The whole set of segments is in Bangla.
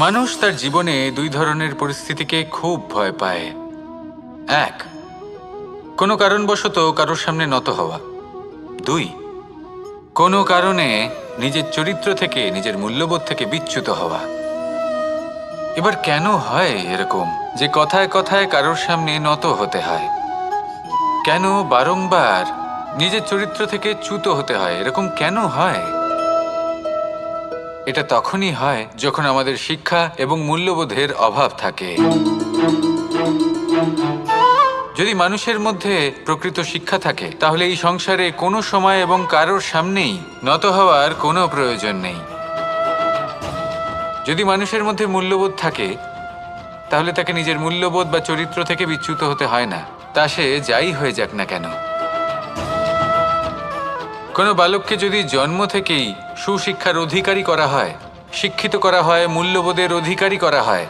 মানুষ তার জীবনে দুই ধরনের পরিস্থিতিকে খুব ভয় পায়। এক, কোনো কারণবশত কারোর সামনে নত হওয়া। দুই, কোনো কারণে নিজের চরিত্র থেকে, নিজের মূল্যবোধ থেকে বিচ্যুত হওয়া। এবার কেন হয় এরকম যে কথায় কথায় কারোর সামনে নত হতে হয়? কেন বারংবার নিজের চরিত্র থেকে চ্যুত হতে হয়? এরকম কেন হয়? এটা তখনই হয় যখন আমাদের শিক্ষা এবং মূল্যবোধের অভাব থাকে। যদি মানুষের মধ্যে প্রকৃত শিক্ষা থাকে তাহলে এই সংসারে কোনো সময় এবং কারোর সামনেই নত হওয়ার কোনো প্রয়োজন নেই। যদি মানুষের মধ্যে মূল্যবোধ থাকে তাহলে তাকে নিজের মূল্যবোধ বা চরিত্র থেকে বিচ্যুত হতে হয় না, তা সে যাই হয়ে যাক না কেন। কোনো বালককে যদি জন্ম থেকেই সুশিক্ষার অধিকারী করা হয়, শিক্ষিত করা হয়, মূল্যবোধের অধিকারী করা হয়,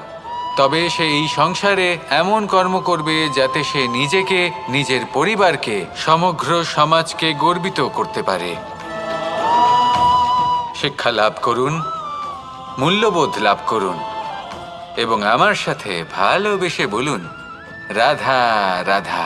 তবে সে এই সংসারে এমন কর্ম করবে যাতে সে নিজেকে, নিজের পরিবারকে, সমগ্র সমাজকে গর্বিত করতে পারে। শিক্ষা লাভ করুন, মূল্যবোধ লাভ করুন এবং আমার সাথে ভালোবেসে বলুন, রাধা রাধা।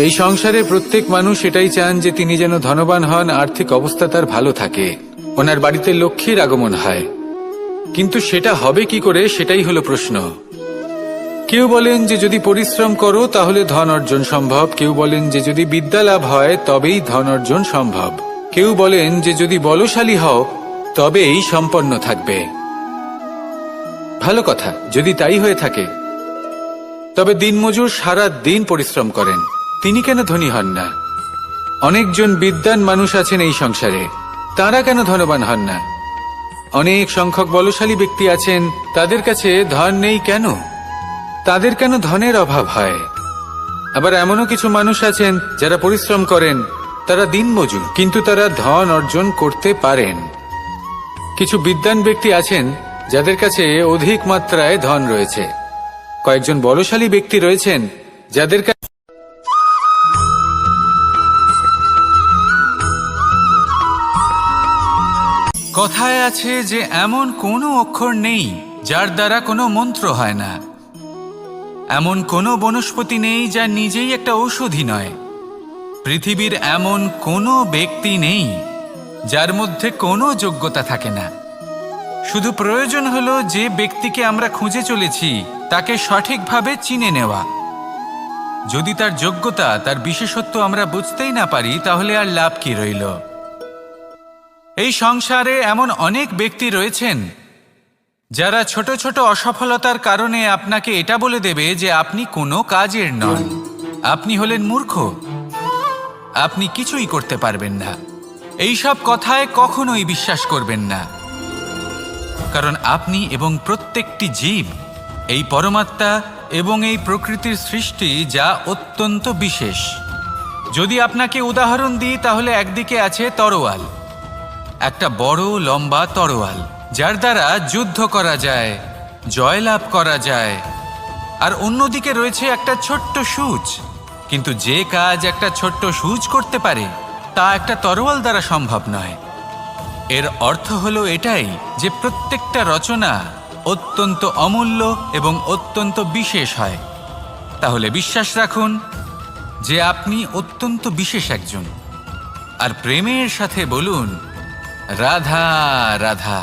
এই সংসারে প্রত্যেক মানুষ এটাই চান যে তিনি যেন ধনবান হন, আর্থিক অবস্থা তার ভালো থাকে, ওনার বাড়িতে লক্ষ্মীর আগমন হয়। কিন্তু সেটা হবে কি করে, সেটাই হলো প্রশ্ন। কেউ বলেন যে যদি পরিশ্রম করো তাহলে ধন অর্জন সম্ভব, কেউ বলেন যে যদি বিদ্যা লাভ হয় তবেই ধন অর্জন সম্ভব, কেউ বলেন যে যদি বলশালী হও তবেই সম্পন্ন থাকবে। ভালো কথা, যদি তাই হয়ে থাকে তবে দিনমজুর সারা দিন পরিশ্রম করেন, তিনি কেন ধনী হন না? অনেকজন বিদ্বান মানুষ আছেন এই সংসারে, তারা কেন ধনবান হন না? অনেক সংখ্যক বলশালী ব্যক্তি আছেন, তাদের কাছে ধন নেই কেন? তাদের কেন ধনের অভাব হয়? আবার এমনও কিছু মানুষ আছেন যারা পরিশ্রম করেন, তারা দিনমজুর, কিন্তু তারা ধন অর্জন করতে পারেন। কিছু বিদ্বান ব্যক্তি আছেন যাদের কাছে অধিক মাত্রায় ধন রয়েছে। কয়েকজন বলশালী ব্যক্তি রয়েছেন যাদের কাছে কথায় আছে যে এমন কোনো অক্ষর নেই যার দ্বারা কোনো মন্ত্র হয় না, এমন কোনো বনস্পতি নেই যা নিজেই একটা ঔষধি নয়, পৃথিবীর এমন কোনো ব্যক্তি নেই যার মধ্যে কোনো যোগ্যতা থাকে না। শুধু প্রয়োজন হলো যে ব্যক্তিকে আমরা খুঁজে চলেছি তাকে সঠিকভাবে চিনে নেওয়া। যদি তার যোগ্যতা, তার বিশেষত্ব আমরা বুঝতেই না পারি তাহলে আর লাভ কি রইল? এই সংসারে এমন অনেক ব্যক্তি রয়েছেন যারা ছোট ছোট অসফলতার কারণে আপনাকে এটা বলে দেবে যে আপনি কোনো কাজের নন, আপনি হলেন মূর্খ, আপনি কিছুই করতে পারবেন না। এইসব কথায় কখনোই বিশ্বাস করবেন না, কারণ আপনি এবং প্রত্যেকটি জীব এই পরমাত্মা এবং এই প্রকৃতির সৃষ্টি, যা অত্যন্ত বিশেষ। যদি আপনাকে উদাহরণ দিই তাহলে একদিকে আছে তরোয়াল, একটা বড় লম্বা তরোয়াল যার দ্বারা যুদ্ধ করা যায়, জয়লাভ করা যায়। আর অন্যদিকে রয়েছে একটা ছোট্ট সূচ, কিন্তু যে কাজ একটা ছোট্ট সূচ করতে পারে তা একটা তরোয়াল দ্বারা সম্ভব নয়। এর অর্থ হলো এটাই যে প্রত্যেকটা রচনা অত্যন্ত অমূল্য এবং অত্যন্ত বিশেষ হয়। তাহলে বিশ্বাস রাখুন যে আপনি অত্যন্ত বিশেষ একজন, আর প্রেমের সাথে বলুন, রাধা রাধা।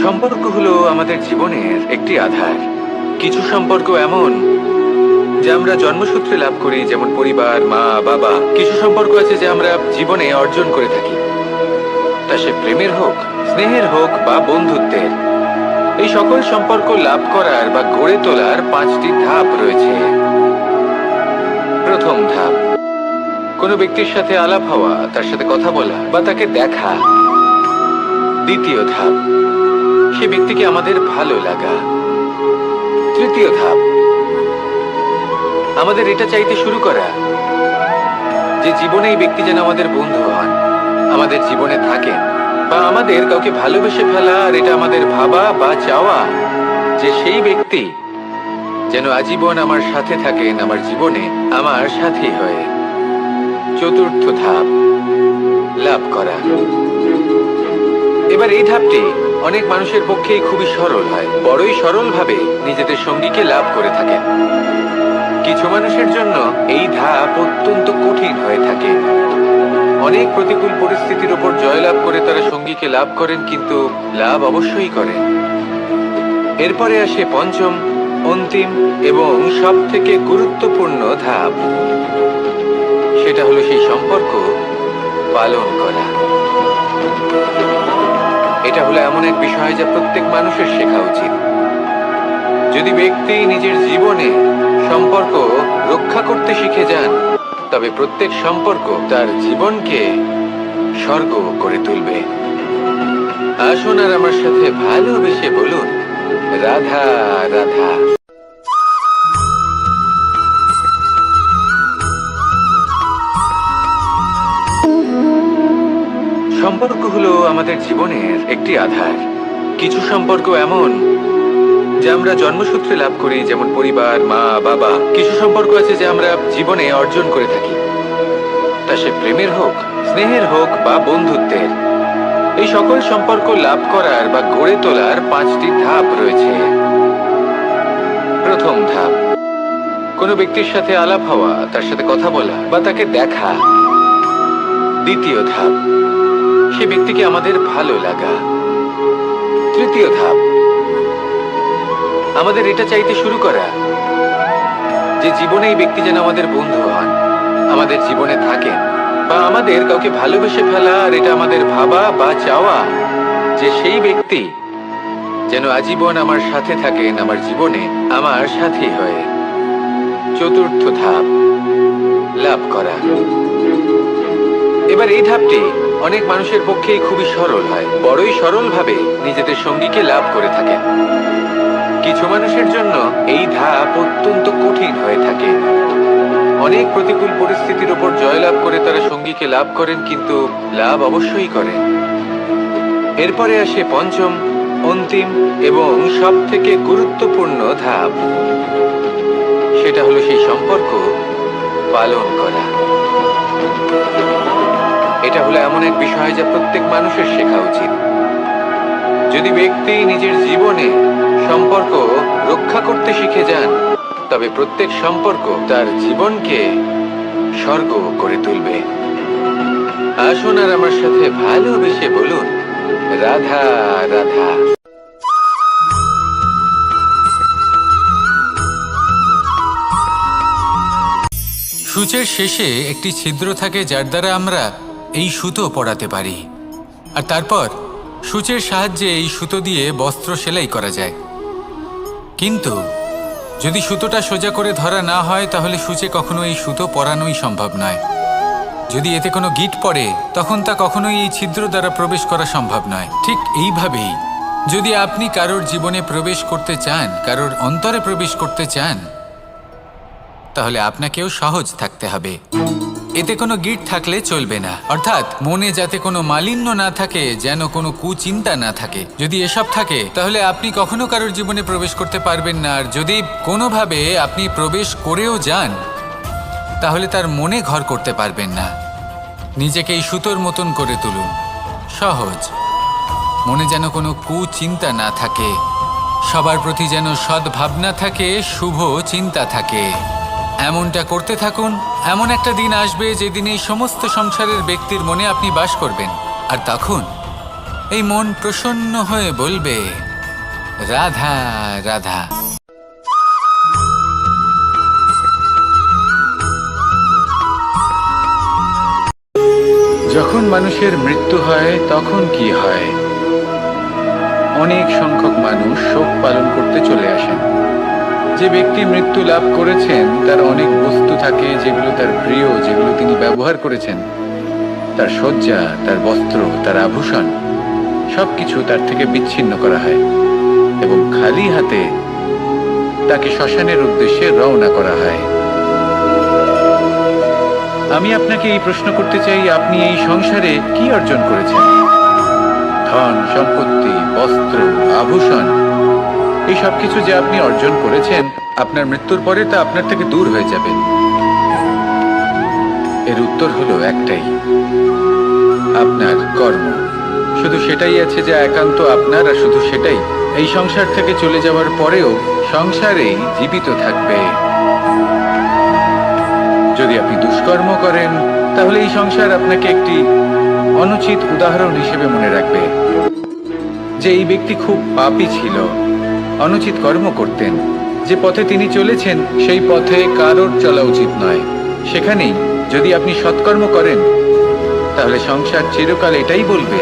সম্পর্ক হলো আমাদের জীবনের একটি আধার। কিছু সম্পর্ক এমন যা আমরা জন্মসূত্রে লাভ করি, যেমন পরিবার, মা, বাবা। কিছু সম্পর্ক আছে যা আমরা জীবনে অর্জন করে থাকি, তা সে প্রেমের হোক, স্নেহের হোক বা বন্ধুত্বের। এই সকল সম্পর্ক লাভ করার বা গড়ে তোলার 5টি ধাপ রয়েছে। প্রথম ধাপ, কোনো ব্যক্তির সাথে আলাপ হওয়া, তার সাথে কথা বলা বা তাকে দেখা। দ্বিতীয় ধাপ, সে ব্যক্তিকে আমাদের ভালো লাগা। তৃতীয় ধাপ, আমাদের এটা চাইতে শুরু করা যে জীবনে এই ব্যক্তি যেন আমাদের বন্ধু হন, আমাদের জীবনে থাকেন, বা আমাদের কাউকে ভালোবেসে ফেলা, আর এটা আমাদের ভাবা বা চাওয়া যে সেই ব্যক্তি যেন আজীবন আমার সাথে থাকেন আমার জীবনে আমার সাথী হয়ে। চতুর্থ ধাপ, লাভ করা। এবার এই ধাপটি অনেক মানুষের পক্ষেই খুবই সরল হয়, বড়ই সরলভাবে নিজেদের সঙ্গীকে লাভ করে থাকেন। কিছু মানুষের জন্য এই ধাপ অত্যন্ত কঠিন হয়ে থাকে। অনেক প্রতিকূল পরিস্থিতির উপর জয়লাভ করে তারা সঙ্গীকে লাভ করেন, কিন্তু লাভ অবশ্যই করেন। এরপরে আসে পঞ্চম, অন্তিম এবং সব থেকে গুরুত্বপূর্ণ ধাপ। সেটা হলো সেই সম্পর্ক পালন করা। এটা হলো এমন এক বিষয় যা প্রত্যেক মানুষের শেখা উচিত। যদি ব্যক্তি নিজের জীবনে সম্পর্ক রক্ষা করতে শিখে যান, তবে প্রত্যেক সম্পর্ক তার জীবনকে স্বর্গ করে তুলবে। আসুন আর আমার সাথে ভালোবেসে বলুন, রাধা রাধা। সম্পর্ক হলো আমাদের জীবনের একটি আধার। কিছু সম্পর্ক এমন যা আমরা জন্মসূত্রে লাভ করি, যেমন পরিবার, মা, বাবা। কিছু সম্পর্ক আছে যা আমরা জীবনে অর্জন করে থাকি, তা সে প্রেমের হোক, স্নেহের হোক বা বন্ধুত্বের। এই সকল সম্পর্ক লাভ করার বা গড়ে তোলার 5টি ধাপ রয়েছে। প্রথম ধাপ, কোনো ব্যক্তির সাথে আলাপ হওয়া, তার সাথে কথা বলা বা তাকে দেখা। দ্বিতীয় ধাপ, সে ব্যক্তিকে আমাদের ভালো লাগা। তৃতীয় ধাপ, আমাদের এটা চাইতে শুরু করা যে জীবনে এই ব্যক্তি যেন আমাদের বন্ধু হন, আমাদের জীবনে থাকেন, বা আমাদের কাউকে ভালোবেসে ফেলা। আর এটা আমাদের ভাবা বা চাওয়া যে সেই ব্যক্তি যেন আজীবন আমার সাথে থাকেন আমার জীবনে আমার সাথী হয়ে। চতুর্থ ধাপ, লাভ করা। এবার এই ধাপটি অনেক মানুষের পক্ষেই খুবই সরল হয়, বড়ই সরলভাবে নিজেদের সঙ্গীকে লাভ করে থাকেন। কিছু মানুষের জন্য এই ধাপ অত্যন্ত কঠিন হয়ে থাকে। অনেক প্রতিকূল পরিস্থিতির উপর জয়লাভ করে তারা সঙ্গীকে লাভ করেন, কিন্তু লাভ অবশ্যই করেন। এরপরে আসে পঞ্চম, অন্তিম এবং সব থেকে গুরুত্বপূর্ণ ধাপ। সেটা হলো সেই সম্পর্ক পালন করা। এটা হলো এমন এক বিষয় যা প্রত্যেক মানুষের শেখা উচিত। যদি ব্যক্তি নিজের জীবনে সম্পর্ক রক্ষা করতে শিখে যান, তবে প্রত্যেক সম্পর্ক তার জীবনকে স্বর্গ করে তুলবে। আসুন আর আমার সাথে ভালোবেসে বলুন, রাধা রাধা। সূচের শেষে একটি ছিদ্র থাকে, যার দ্বারা আমরা এই সুতো পরাতে পারি। আর তারপর সূচের সাহায্যে এই সুতো দিয়ে বস্ত্র সেলাই করা যায়। কিন্তু যদি সুতোটা সোজা করে ধরা না হয়, তাহলে সূচে কখনো এই সুতো পরানোই সম্ভব নয়। যদি এতে কোনো গিঁট পড়ে, তখন তা কখনোই এই ছিদ্র দ্বারা প্রবেশ করা সম্ভব নয়। ঠিক এইভাবেই যদি আপনি কারোর জীবনে প্রবেশ করতে চান, কারোর অন্তরে প্রবেশ করতে চান, তাহলে আপনাকেও সহজ থাকতে হবে। এতে কোনো গিঁট থাকলে চলবে না, অর্থাৎ মনে যাতে কোনো মালিন্য না থাকে, যেন কোনো কুচিন্তা না থাকে। যদি এসব থাকে, তাহলে আপনি কখনো কারোর জীবনে প্রবেশ করতে পারবেন না। আর যদি কোনোভাবে আপনি প্রবেশ করেও যান, তাহলে তার মনে ঘর করতে পারবেন না। নিজেকে এই সুতোর মতন করে তুলুন, সহজ। মনে যেন কোনো কুচিন্তা না থাকে, সবার প্রতি যেন সদ্ভাবনা থাকে, শুভ চিন্তা থাকে। এমনটা করতে থাকুন। এমন একটা দিন আসবে যেদিন এই সমস্ত সংসারের ব্যক্তির মনে আপনি বাস করবেন, আর তখন এই মন প্রসন্ন হয়ে বলবে, রাধা রাধা। যখন মানুষের মৃত্যু হয়, তখন কি হয়? অনেক সংখ্যক মানুষ শোক পালন করতে চলে আসেন। যে ব্যক্তি মৃত্যু লাভ করেছেন, তার অনেক বস্তু থাকে যেগুলো তার প্রিয়, যেগুলো তিনি ব্যবহার করেছেন। তার শয্যা, তার বস্ত্র, তার আভূষণ, সবকিছু তার থেকে বিচ্ছিন্ন করা হয় এবং খালি হাতে তাকে শ্মশানের উদ্দেশ্যে রওনা করা হয়। আমি আপনাকে এই প্রশ্ন করতে চাই, আপনি এই সংসারে কি অর্জন করেছেন? ধন সম্পত্তি, বস্ত্র, আভূষণ, এই সবকিছু যে আপনি অর্জন করেছেন, আপনার মৃত্যুর পরে তা আপনার থেকে দূর হয়ে যাবে। এর উত্তর হলো একটাই, আপনার কর্ম। শুধু সেটাই আছে যা একান্ত আপনার, আর শুধু সেটাই এই সংসার থেকে চলে যাওয়ার পরেও সংসারেই জীবিত থাকবে। যদি আপনি দুষ্কর্ম করেন, তাহলে এই সংসার আপনাকে একটি অনুচিত উদাহরণ হিসেবে মনে রাখবে যে এই ব্যক্তি খুব পাপী ছিল, অনুচিত কর্ম করতেন। যে পথে তিনি চলেছেন সেই পথে কারোর চলা উচিত নয়। সেখানেই যদি আপনি সৎকর্ম করেন, তাহলে সংসার চিরকাল এটাই বলবে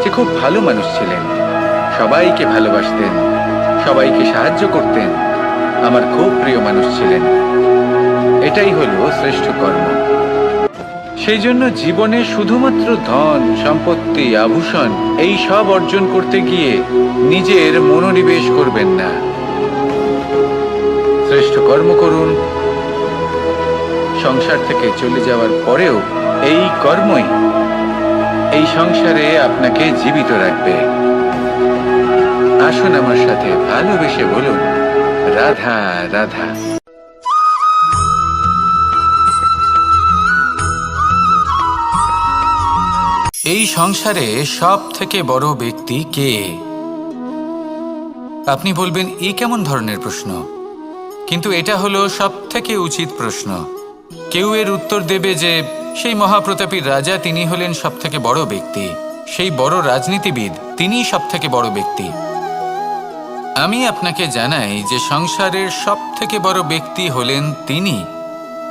যে খুব ভালো মানুষ ছিলেন, সবাইকে ভালোবাসতেন, সবাইকে সাহায্য করতেন, আমার খুব প্রিয় মানুষ ছিলেন। এটাই হলো শ্রেষ্ঠ কর্ম। সেই জন্য জীবনে শুধুমাত্র ধন, সম্পত্তি, আভূষণ এই সব অর্জন করতে গিয়ে নিজের মনোনিবেশ করবেন না। শ্রেষ্ঠ কর্ম করুন। সংসার থেকে চলে যাওয়ার পরেও এই কর্মই এই সংসারে আপনাকে জীবিত রাখবে। আসুন আমার সাথে ভালোবেসে বলুন, রাধা রাধা। এই সংসারে সব থেকে বড় ব্যক্তি কে? আপনি বলবেন, এ কেমন ধরনের প্রশ্ন? কিন্তু এটা হলো সব থেকে উচিত প্রশ্ন। কেউ এর উত্তর দেবে যে সেই মহাপ্রতাপী রাজা, তিনি হলেন সব থেকে বড় ব্যক্তি, সেই বড় রাজনীতিবিদ, তিনিই সব থেকে বড় ব্যক্তি। আমি আপনাকে জানাই যে সংসারের সব থেকে বড় ব্যক্তি হলেন তিনি,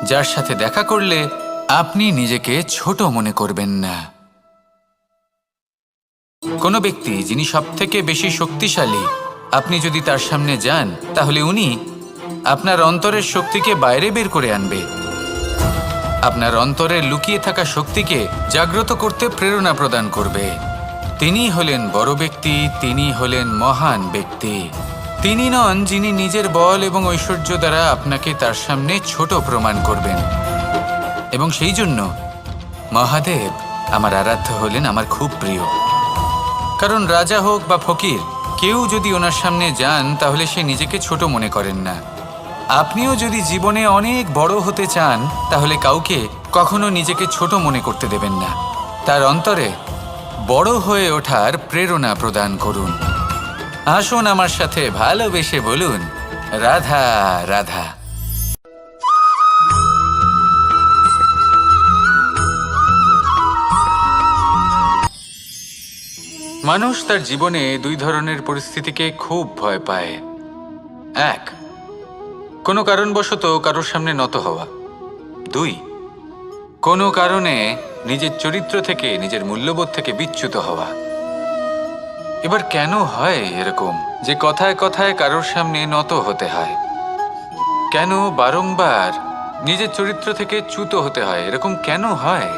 যার সাথে দেখা করলে আপনি নিজেকে ছোট মনে করবেন না। কোনো ব্যক্তি যিনি সব থেকে বেশি শক্তিশালী, আপনি যদি তার সামনে যান, তাহলে উনি আপনার অন্তরের শক্তিকে বাইরে বের করে আনবে, আপনার অন্তরে লুকিয়ে থাকা শক্তিকে জাগ্রত করতে প্রেরণা প্রদান করবে। তিনি হলেন বড় ব্যক্তি, তিনি হলেন মহান ব্যক্তি। তিনি নন যিনি নিজের বল এবং ঐশ্বর্য দ্বারা আপনাকে তার সামনে ছোট প্রমাণ করবেন। এবং সেই জন্য মহাদেব আমার আরাধ্য হলেন আমার খুব প্রিয়। কারণ রাজা হোক বা ফকির, কেউ যদি ওনার সামনে যান তাহলে সে নিজেকে ছোট মনে করেন না। আপনিও যদি জীবনে অনেক বড় হতে চান, তাহলে কাউকে কখনো নিজেকে ছোট মনে করতে দেবেন না। তার অন্তরে বড় হয়ে ওঠার প্রেরণা প্রদান করুন। আসুন আমার সাথে ভালোবেসে বলুন, রাধা রাধা। মানুষ তার জীবনে দুই ধরনের পরিস্থিতিকে খুব ভয় পায়। এক, কোনো কারণবশত কারোর সামনে নত হওয়া। দুই, কোনো কারণে নিজের চরিত্র থেকে, নিজের মূল্যবোধ থেকে বিচ্যুত হওয়া। এবার কেন হয় এরকম যে কথায় কথায় কারোর সামনে নত হতে হয়? কেন বারংবার নিজের চরিত্র থেকে চ্যুত হতে হয়? এরকম কেন হয়?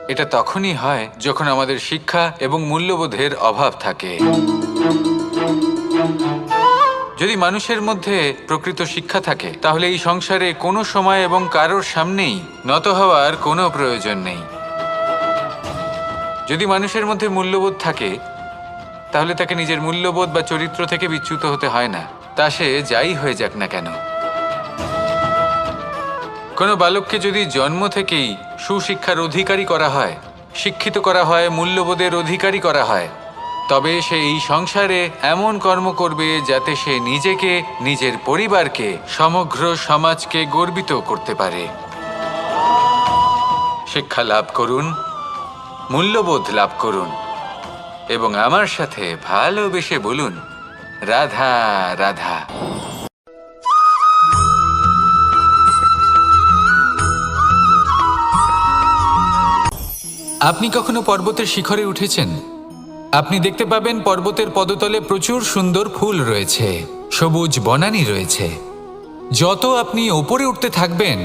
এটা তখনই হয় যখন আমাদের শিক্ষা এবং মূল্যবোধের অভাব থাকে। যদি মানুষের মধ্যে প্রকৃত শিক্ষা থাকে, তাহলে এই সংসারে কোনো সময় এবং কারোর সামনেই নত হওয়ার কোনো প্রয়োজন নেই। যদি মানুষের মধ্যে মূল্যবোধ থাকে, তাহলে তাকে নিজের মূল্যবোধ বা চরিত্র থেকে বিচ্যুত হতে হয় না, তা সে যাই হয়ে যাক না কেন। কোনো বালককে যদি জন্ম থেকেই সুশিক্ষার অধিকারী করা হয়, শিক্ষিত করা হয়, মূল্যবোধের অধিকারী করা হয়, তবে সে এই সংসারে এমন কর্ম করবে যাতে সে নিজেকে, নিজের পরিবারকে, সমগ্র সমাজকে গর্বিত করতে পারে। শিক্ষা লাভ করুন, মূল্যবোধ লাভ করুন এবং আমার সাথে ভালোবেসে বলুন, রাধা রাধা। আপনি কখনো পর্বতের শিখরে উঠেছেন? আপনি দেখতে পাবেন পর্বতের পদতলে প্রচুর সুন্দর ফুল রয়েছে, সবুজ বনানী রয়েছে। যত আপনি ওপরে উঠতে থাকবেন,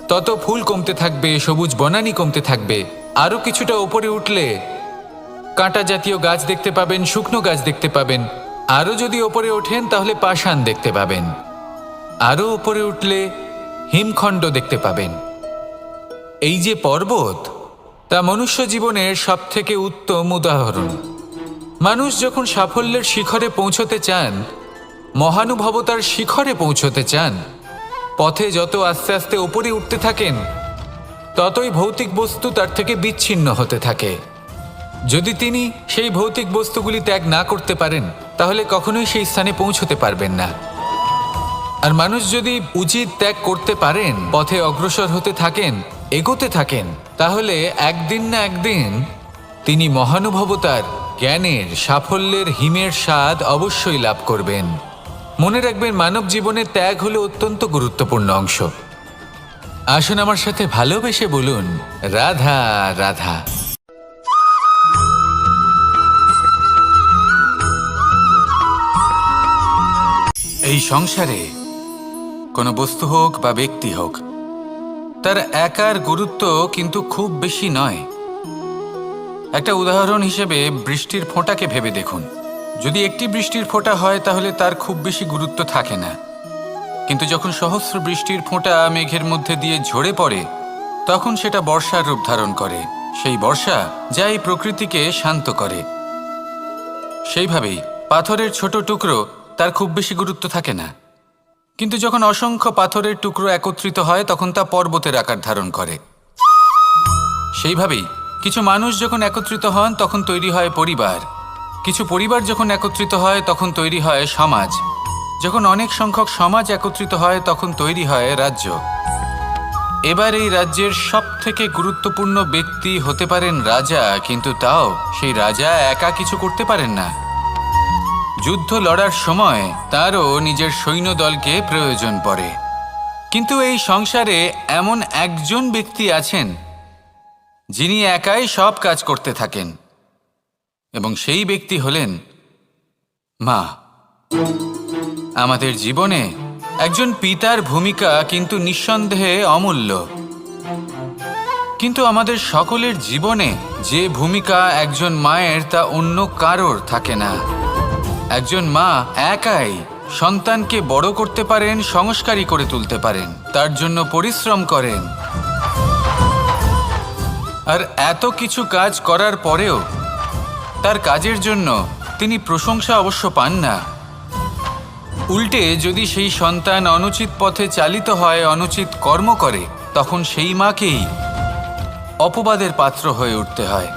তত ফুল কমতে থাকবে, সবুজ বনানী কমতে থাকবে। আরও কিছুটা ওপরে উঠলে কাঁটা জাতীয় গাছ দেখতে পাবেন, শুকনো গাছ দেখতে পাবেন। আরও যদি ওপরে ওঠেন তাহলে পাষাণ দেখতে পাবেন। আরও ওপরে উঠলে হিমখণ্ড দেখতে পাবেন। এই যে পর্বত, তা মনুষ্য জীবনের সবথেকে উত্তম উদাহরণ। মানুষ যখন সাফল্যের শিখরে পৌঁছতে চান, মহানুভবতার শিখরে পৌঁছতে চান, পথে যত আস্তে আস্তে উপরে উঠতে থাকেন, ততই ভৌতিক বস্তু তার থেকে বিচ্ছিন্ন হতে থাকে। যদি তিনি সেই ভৌতিক বস্তুগুলি ত্যাগ না করতে পারেন, তাহলে কখনোই সেই স্থানে পৌঁছতে পারবেন না। আর মানুষ যদি উচিত ত্যাগ করতে পারেন, পথে অগ্রসর হতে থাকেন, এগোতে থাকেন, তাহলে একদিন না একদিন তিনি মহানুভবতার, জ্ঞানের, সাফল্যের হিমের স্বাদ অবশ্যই লাভ করবেন। মনে রাখবেন, মানব জীবনে ত্যাগ হলো অত্যন্ত গুরুত্বপূর্ণ অংশ। আসুন আমার সাথে ভালোবেসে বলুন, রাধা রাধা। এই সংসারে কোনো বস্তু হোক বা ব্যক্তি হোক, তার একার গুরুত্ব কিন্তু খুব বেশি নয়। একটা উদাহরণ হিসেবে বৃষ্টির ফোঁটাকে ভেবে দেখুন। যদি একটি বৃষ্টির ফোঁটা হয় তাহলে তার খুব বেশি গুরুত্ব থাকে না, কিন্তু যখন সহস্র বৃষ্টির ফোঁটা মেঘের মধ্যে দিয়ে ঝরে পড়ে, তখন সেটা বর্ষার রূপ ধারণ করে। সেই বর্ষা যা এই প্রকৃতিকে শান্ত করে। সেইভাবেই পাথরের ছোট টুকরো, তার খুব বেশি গুরুত্ব থাকে না, কিন্তু যখন অসংখ্য পাথরের টুকরো একত্রিত হয় তখন তা পর্বতের আকার ধারণ করে। সেইভাবেই কিছু মানুষ যখন একত্রিত হন তখন তৈরি হয় পরিবার, কিছু পরিবার যখন একত্রিত হয় তখন তৈরি হয় সমাজ, যখন অনেক সংখ্যক সমাজ একত্রিত হয় তখন তৈরি হয় রাজ্য। এবার এই রাজ্যের সবথেকে গুরুত্বপূর্ণ ব্যক্তি হতে পারেন রাজা, কিন্তু তাও সেই রাজা একা কিছু করতে পারেন না। যুদ্ধ লড়ার সময় তারও নিজের সৈন্যদলকে প্রয়োজন পড়ে। কিন্তু এই সংসারে এমন একজন ব্যক্তি আছেন যিনি একাই সব কাজ করতে থাকেন, এবং সেই ব্যক্তি হলেন মা। আমাদের জীবনে একজন পিতার ভূমিকা কিন্তু নিঃসন্দেহে অমূল্য, কিন্তু আমাদের সকলের জীবনে যে ভূমিকা একজন মায়ের, তা অন্য কারোর থাকে না। একজন মা একাই সন্তানকে বড় করতে পারেন, সংস্কারী করে তুলতে পারেন, তার জন্য পরিশ্রম করেন। আর এত কিছু কাজ করার পরেও তার কাজের জন্য তিনি প্রশংসা অবশ্য পান না। উল্টে যদি সেই সন্তান অনুচিত পথে চালিত হয়, অনুচিত কর্ম করে, তখন সেই মাকেই অপবাদের পাত্র হয়ে উঠতে হয়।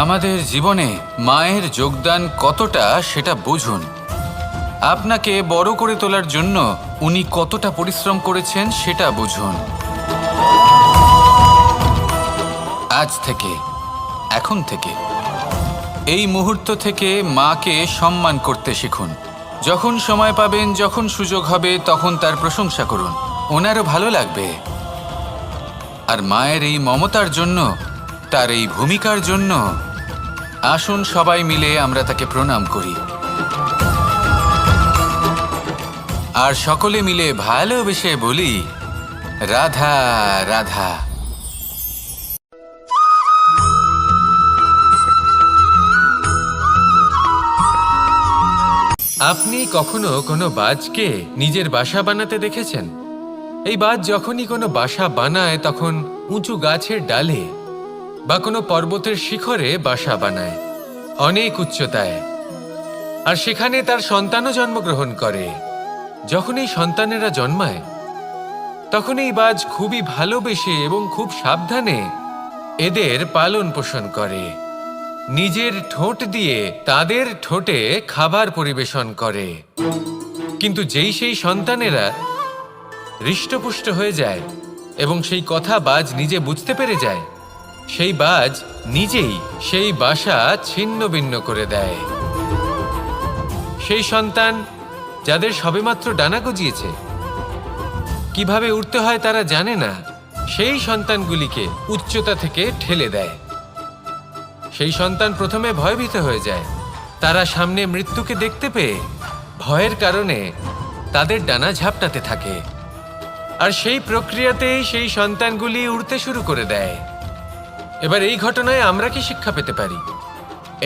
আমাদের জীবনে মায়ের যোগদান কতটা সেটা বুঝুন। আপনাকে বড় করে তোলার জন্য উনি কতটা পরিশ্রম করেছেন সেটা বুঝুন। আজ থেকে, এখন থেকে, এই মুহূর্ত থেকে মাকে সম্মান করতে শিখুন। যখন সময় পাবেন, যখন সুযোগ হবে, তখন তার প্রশংসা করুন, ওনারও ভালো লাগবে। আর মায়ের এই মমতার জন্য, তার এই ভূমিকার জন্য আসুন সবাই মিলে আমরা তাকে প্রণাম করি, আর সকলে মিলে ভালোবেসে বলি, রাধা রাধা। আপনি কখনো কোনো বাজকে নিজের বাসা বানাতে দেখেছেন? এই বাজ যখনই কোনো বাসা বানায় তখন উঁচু গাছের ডালে বা কোনো পর্বতের শিখরে বাসা বানায়, অনেক উচ্চতায়। আর সেখানে তার সন্তানও জন্মগ্রহণ করে। যখন এই সন্তানেরা জন্মায় তখন এই বাজ খুবই ভালোবেসে এবং খুব সাবধানে এদের পালন পোষণ করে। নিজের ঠোঁট দিয়ে তাদের ঠোঁটে খাবার পরিবেশন করে। কিন্তু যেই সেই সন্তানেরা হৃষ্টপুষ্ট হয়ে যায় এবং সেই কথা বাজ নিজে বুঝতে পেরে যায়, সেই বাজ নিজেই সেই বাসা ছিন্ন ভিন্ন করে দেয়। সেই সন্তান যাদের সবেমাত্র ডানা গজিয়েছে, কিভাবে উঠতে হয় তারা জানে না, সেই সন্তানগুলিকে উচ্চতা থেকে ঠেলে দেয়। সেই সন্তান প্রথমে ভয়ভীত হয়ে যায়। তারা সামনে মৃত্যুকে দেখতে পেয়ে ভয়ের কারণে তাদের ডানা ঝাপটাতে থাকে, আর সেই প্রক্রিয়াতেই সেই সন্তানগুলি উড়তে শুরু করে দেয়। এবার এই ঘটনায় আমরা কি শিক্ষা পেতে পারি?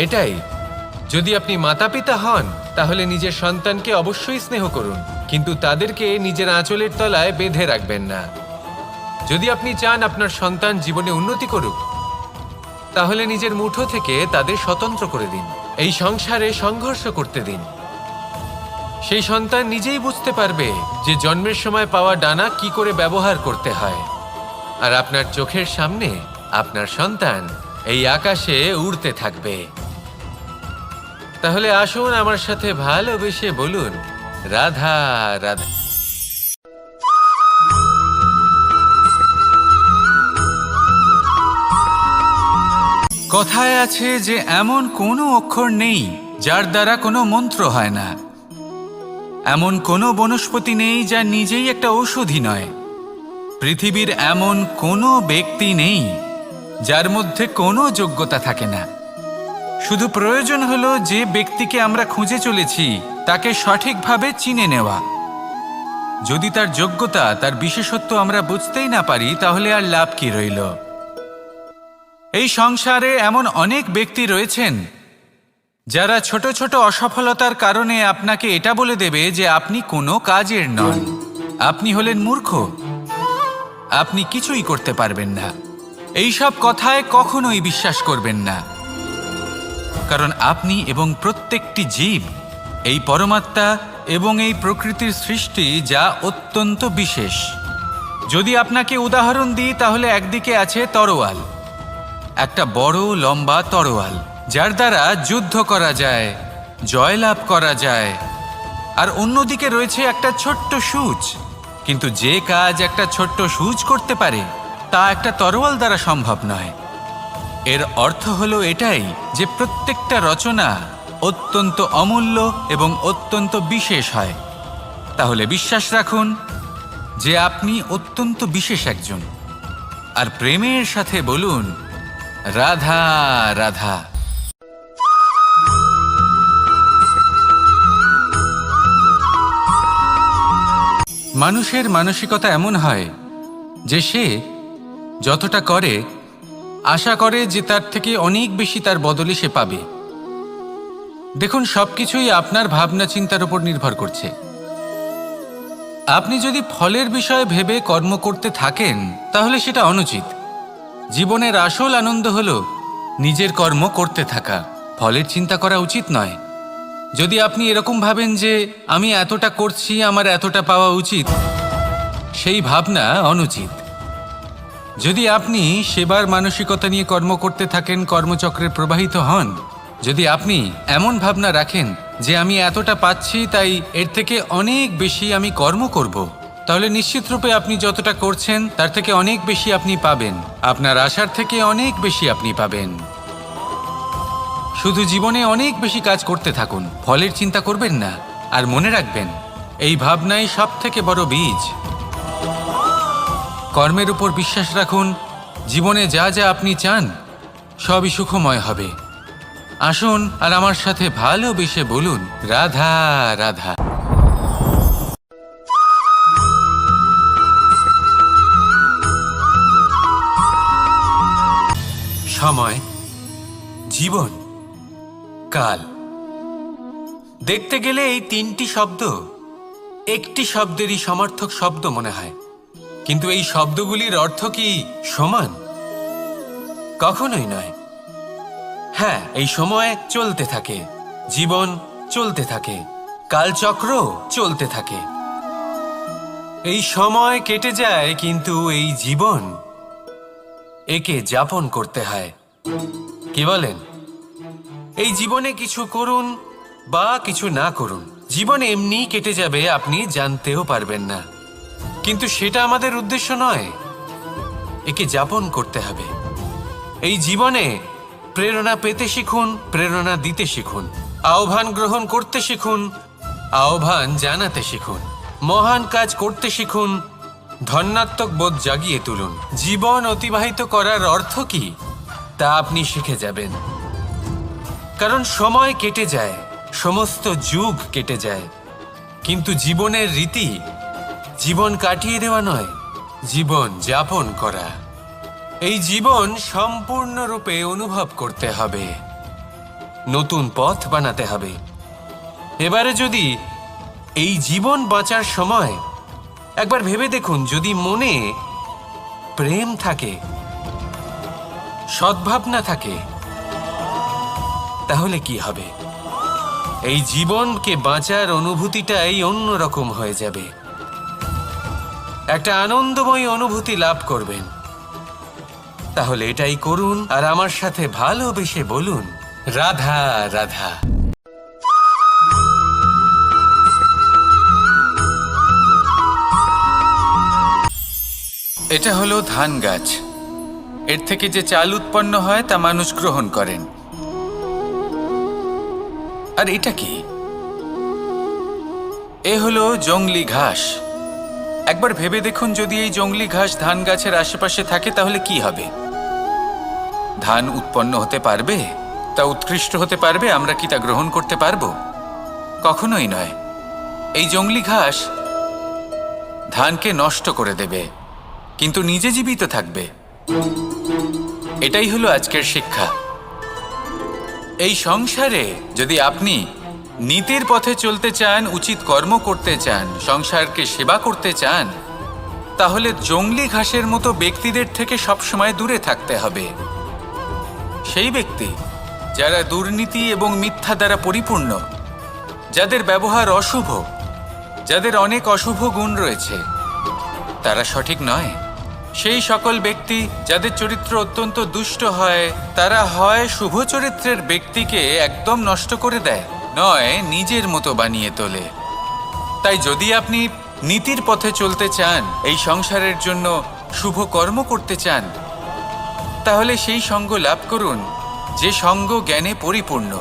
এটাই, যদি আপনি মাতা পিতা হন তাহলে নিজের সন্তানকে অবশ্যই স্নেহ করুন, কিন্তু তাদেরকে নিজের আঁচলের তলায় বেঁধে রাখবেন না। যদি আপনি চান আপনার সন্তান জীবনে উন্নতি করুক, তাহলে নিজের মুঠো থেকে তাদের স্বতন্ত্র করে দিন। এই সংসারে সংঘর্ষ করতে দিন। সেই সন্তান নিজেই বুঝতে পারবে যে জন্মের সময় পাওয়া ডানা কি করে ব্যবহার করতে হয়। আর আপনার চোখের সামনে আপনার সন্তান এই আকাশে উড়তে থাকবে। তাহলে আসুন আমার সাথে ভালোবেসে বলুন, রাধা রাধা। কথায় আছে যে এমন কোনো অক্ষর নেই যার দ্বারা কোনো মন্ত্র হয় না। এমন কোনো বনস্পতি নেই যা নিজেই একটা ঔষধি নয়। পৃথিবীর এমন কোনো ব্যক্তি নেই যার মধ্যে কোনো যোগ্যতা থাকে না। শুধু প্রয়োজন হলো যে ব্যক্তিকে আমরা খুঁজে চলেছি তাকে সঠিকভাবে চিনে নেওয়া। যদি তার যোগ্যতা, তার বিশেষত্ব আমরা বুঝতেই না পারি, তাহলে আর লাভ কি রইল? এই সংসারে এমন অনেক ব্যক্তি রয়েছেন যারা ছোট ছোট অসফলতার কারণে আপনাকে এটা বলে দেবে যে আপনি কোনো কাজের নন, আপনি হলেন মূর্খ, আপনি কিছুই করতে পারবেন না। এইসব কথায় কখনোই বিশ্বাস করবেন না, কারণ আপনি এবং প্রত্যেকটি জীব এই পরমাত্মা এবং এই প্রকৃতির সৃষ্টি, যা অত্যন্ত বিশেষ। যদি আপনাকে উদাহরণ দিই তাহলে একদিকে আছে তরোয়াল, একটা বড় লম্বা তরোয়াল যার দ্বারা যুদ্ধ করা যায়, জয়লাভ করা যায়। আর অন্যদিকে রয়েছে একটা ছোট্ট সূচ, কিন্তু যে কাজ একটা ছোট্ট সূচ করতে পারে তা একটা তরোয়াল দ্বারা সম্ভব নয়। এর অর্থ হলো এটাই যে প্রত্যেকটা রচনা অত্যন্ত অমূল্য এবং অত্যন্ত বিশেষ হয়। তাহলে বিশ্বাস রাখুন যে আপনি অত্যন্ত বিশেষ একজন, আর প্রেমের সাথে বলুন, রাধা রাধা। মানুষের মানসিকতা এমন হয় যে সে যতটা করে আশা করে যে তার থেকে অনেক বেশি তার বদলে সে পাবে। দেখুন, সবকিছুই আপনার ভাবনা চিন্তার উপর নির্ভর করছে। আপনি যদি ফলের বিষয়ে ভেবে কর্ম করতে থাকেন তাহলে সেটা অনুচিত। জীবনের আসল আনন্দ হলো নিজের কর্ম করতে থাকা, ফলের চিন্তা করা উচিত নয়। যদি আপনি এরকম ভাবেন যে আমি এতটা করছি, আমার এতটা পাওয়া উচিত, সেই ভাবনা অনুচিত। যদি আপনি সেবার মানসিকতা নিয়ে কর্ম করতে থাকেন, কর্মচক্রে প্রবাহিত হন, যদি আপনি এমন ভাবনা রাখেন যে আমি এতটা পাচ্ছি তাই এর থেকে অনেক বেশি আমি কর্ম করব, তাহলে নিশ্চিতরূপে আপনি যতটা করছেন তার থেকে অনেক বেশি আপনি পাবেন। আপনার আশার থেকে অনেক বেশি আপনি পাবেন। শুধু জীবনে অনেক বেশি কাজ করতে থাকুন, ফলের চিন্তা করবেন না। আর মনে রাখবেন, এই ভাবনাই সব থেকে বড় বীজ। কর্মের উপর বিশ্বাস রাখুন। জীবনে যা যা আপনি চান সবই সুখময় হবে। আসুন আর আমার সাথে ভালোবেসে বলুন, রাধা রাধা। সময়, জীবন, কাল। দেখতে গেলে এই তিনটি শব্দ একটি শব্দেরই সমার্থক শব্দ মনে হয়, কিন্তু এই শব্দগুলির অর্থ কি সমান? কখনোই নয়। হ্যাঁ, এই সময় চলতে থাকে, জীবন চলতে থাকে, কালচক্র চলতে থাকে। এই সময় কেটে যায়, কিন্তু এই জীবন, একে যাপন করতে হয়। কি বলেন? এই জীবনে কিছু করুন বা কিছু না করুন, জীবন এমনি কেটে যাবে, আপনি জানতেও পারবেন না। কিন্তু সেটা আমাদের উদ্দেশ্য নয়, একে যাপন করতে হবে। এই জীবনে প্রেরণা পেতে শিখুন, প্রেরণা দিতে শিখুন, আহ্বান গ্রহণ করতে শিখুন, আহ্বান জানাতে শিখুন, মহান কাজ করতে শিখুন, ধন্যাত্মক বোধ জাগিয়ে তুলুন। জীবন অতিবাহিত করার অর্থ কি তা আপনি শিখে যাবেন। কারণ সময় কেটে যায়, সমস্ত যুগ কেটে যায়, কিন্তু জীবনের রীতি জীবন কাটিয়ে দেওয়া নয়, জীবন যাপন করা। এই জীবন সম্পূর্ণরূপে অনুভব করতে হবে, নতুন পথ বানাতে হবে। এবারে যদি এই জীবন বাঁচার সময় একবার ভেবে দেখুন, যদি মনে প্রেম থাকে, সদ্ভাবনা থাকে, তাহলে কি হবে? এই জীবনকে বাঁচার অনুভূতিটাই অন্যরকম হয়ে যাবে। একটা আনন্দময় অনুভূতি লাভ করবেন। তাহলে এটাই করুন আর আমার সাথে ভালোবেসে বলুন, রাধা রাধা। এটা হলো ধান গাছ। এর থেকে যে চাল উৎপন্ন হয় তা মানুষ গ্রহণ করেন। আর এটা কি? এ হলো জংলি ঘাস। একবার ভেবে দেখুন, যদি এই জংলি ঘাস ধান গাছের আশেপাশে থাকে তাহলে কি হবে? ধান উৎপন্ন হতে পারবে? তা উৎকৃষ্ট হতে পারবে? আমরা কি তা গ্রহণ করতে পারবো? কখনোই নয়। এই জংলি ঘাস ধানকে নষ্ট করে দেবে, কিন্তু নিজে জীবিত থাকবে। এটাই হলো আজকের শিক্ষা। এই সংসারে যদি আপনি নীতির পথে চলতে চান, উচিত কর্ম করতে চান, সংসারকে সেবা করতে চান, তাহলে জংলি ঘাসের মতো ব্যক্তিদের থেকে সবসময় দূরে থাকতে হবে। সেই ব্যক্তি যারা দুর্নীতি এবং মিথ্যা দ্বারা পরিপূর্ণ, যাদের ব্যবহার অশুভ, যাদের অনেক অশুভ গুণ রয়েছে, তারা সঠিক নয়। সেই সকল ব্যক্তি যাদের চরিত্র অত্যন্ত দুষ্ট হয়, তারা হয় শুভ চরিত্রের ব্যক্তিকে একদম নষ্ট করে দেয়, নয় নিজের মতো বানিয়ে তোলে। তাই যদি আপনি নীতির পথে চলতে চান, এই সংসারের জন্য শুভ কর্ম করতে চান, তাহলে সেই সঙ্গ লাভ করুন যে সঙ্গ জ্ঞানে পরিপূর্ণ,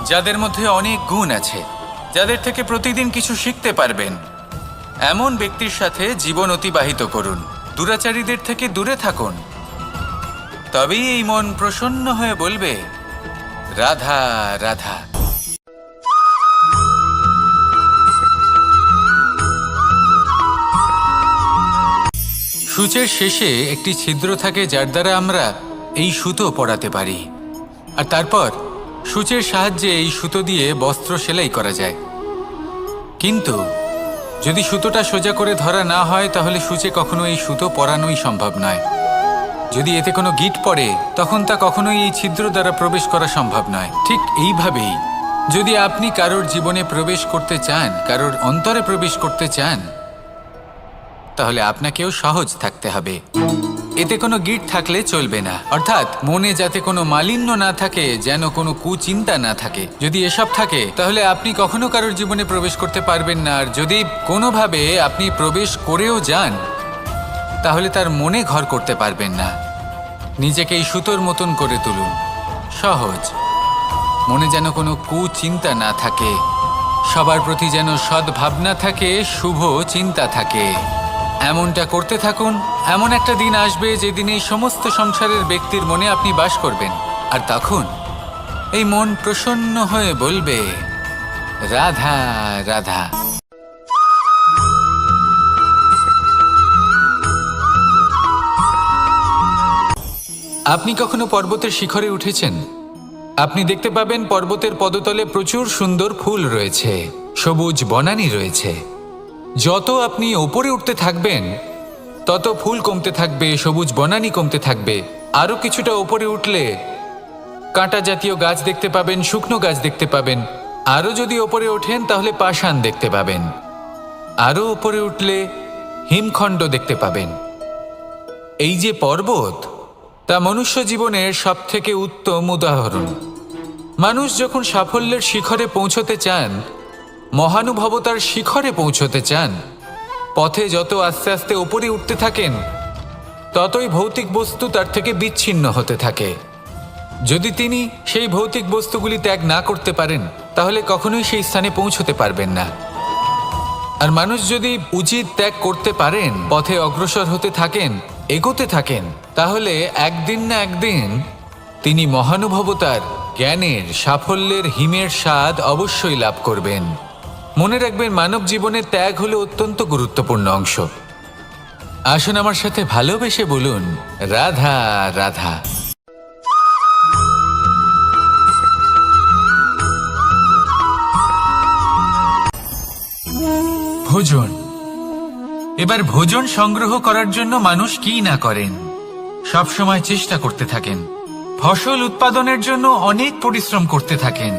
যাদের মধ্যে অনেক গুণ আছে, যাদের থেকে প্রতিদিন কিছু শিখতে পারবেন। এমন ব্যক্তির সাথে জীবন অতিবাহিত করুন। দুরাচারীদের থেকে দূরে থাকুন। তবেই এই মন প্রসন্ন হয়ে বলবে, রাধা রাধা। সূচের শেষে একটি ছিদ্র থাকে, যার দ্বারা আমরা এই সুতো পরাতে পারি। আর তারপর সূচের সাহায্যে এই সুতো দিয়ে বস্ত্র সেলাই করা যায়। কিন্তু যদি সুতোটা সোজা করে ধরা না হয়, তাহলে সূচে কখনো এই সুতো পরানোই সম্ভব নয়। যদি এতে কোনো গিঁট পড়ে, তখন তা কখনোই এই ছিদ্র দ্বারা প্রবেশ করা সম্ভব নয়। ঠিক এইভাবেই যদি আপনি কারোর জীবনে প্রবেশ করতে চান, কারোর অন্তরে প্রবেশ করতে চান, তাহলে আপনাকেও সহজ থাকতে হবে। এতে কোনো গিঁট থাকলে চলবে না, অর্থাৎ মনে যাতে কোনো মালিন্য না থাকে, যেন কোনো কুচিন্তা না থাকে। যদি এসব থাকে, তাহলে আপনি কখনো কারোর জীবনে প্রবেশ করতে পারবেন না। আর যদি কোনোভাবে আপনি প্রবেশ করেও যান, তাহলে তার মনে ঘর করতে পারবেন না। নিজেকে এই সুতোর মতন করে তুলুন, সহজ। মনে যেন কোনো কুচিন্তা না থাকে, সবার প্রতি যেন সদ্ভাবনা থাকে, শুভ চিন্তা থাকে। এমনটা করতে থাকুন। এমন একটা দিন আসবে যেদিন এই সমস্ত সংসারের ব্যক্তির মনে আপনি বাস করবেন। আর তখন এই মন প্রসন্ন হয়ে বলবে, রাধা রাধা। আপনি কখনো পর্বতের শিখরে উঠেছেন? আপনি দেখতে পাবেন পর্বতের পদতলে প্রচুর সুন্দর ফুল রয়েছে, সবুজ বনানী রয়েছে। যত আপনি ওপরে উঠতে থাকবেন, তত ফুল কমতে থাকবে, সবুজ বনানী কমতে থাকবে। আরও কিছুটা ওপরে উঠলে কাঁটা জাতীয় গাছ দেখতে পাবেন, শুকনো গাছ দেখতে পাবেন। আরও যদি ওপরে ওঠেন, তাহলে পাষাণ দেখতে পাবেন। আরও ওপরে উঠলে হিমখণ্ড দেখতে পাবেন। এই যে পর্বত, তা মনুষ্য জীবনের সবথেকে উত্তম উদাহরণ। মানুষ যখন সাফল্যের শিখরে পৌঁছতে চান, মহানুভবতার শিখরে পৌঁছতে চান, পথে যত আস্তে আস্তে উপরে উঠতে থাকেন, ততই ভৌতিক বস্তু তার থেকে বিচ্ছিন্ন হতে থাকে। যদি তিনি সেই ভৌতিক বস্তুগুলি ত্যাগ না করতে পারেন, তাহলে কখনোই সেই স্থানে পৌঁছতে পারবেন না। আর মানুষ যদি উচিত ত্যাগ করতে পারেন, পথে অগ্রসর হতে থাকেন, এগোতে থাকেন, তাহলে একদিন না একদিন তিনি মহানুভবতার, জ্ঞানের, সাফল্যের হিমের স্বাদ অবশ্যই লাভ করবেন। মনে রাখবেন, মানব জীবনের ত্যাগ হলো অত্যন্ত গুরুত্বপূর্ণ অংশ। আসুন আমার সাথে ভালোবেসে বলুন, রাধা রাধা। ভোজন। এবার ভোজন সংগ্রহ করার জন্য মানুষ কি না করেন, সব সময় চেষ্টা করতে থাকেন। ফসল উৎপাদনের জন্য অনেক পরিশ্রম করতে থাকেন,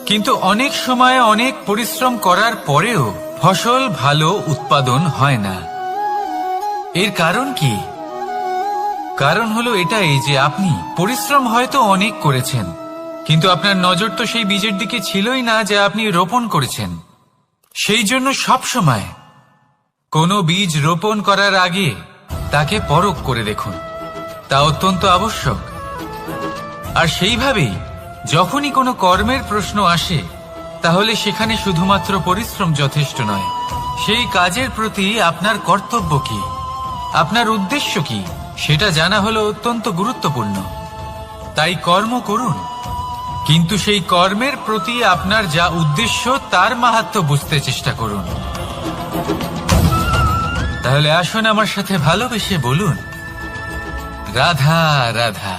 কিন্তু অনেক সময় অনেক পরিশ্রম করার পরেও ফসল ভালো উৎপাদন হয় না। এর কারণ কি? কারণ হলো এটাই যে আপনি পরিশ্রম হয়তো অনেক করেছেন, কিন্তু আপনার নজর তো সেই বীজের দিকে ছিলই না যা আপনি রোপণ করেছেন। সেই জন্য সবসময় কোনো বীজ রোপণ করার আগে তাকে পরখ করে দেখুন, তা অত্যন্ত আবশ্যক। আর সেইভাবেই যখনই কোনো কর্মের প্রশ্ন আসে, তাহলে সেখানে শুধুমাত্র পরিশ্রম যথেষ্ট নয়। সেই কাজের প্রতি আপনার কর্তব্য কি, আপনার উদ্দেশ্য কি, সেটা জানা হলো অত্যন্ত গুরুত্বপূর্ণ। তাই কর্ম করুন, কিন্তু সেই কর্মের প্রতি আপনার যা উদ্দেশ্য তার মাহাত্ম্য বুঝতে চেষ্টা করুন। তাহলে আসুন আমার সাথে ভালোবেসে বলুন, রাধা রাধা।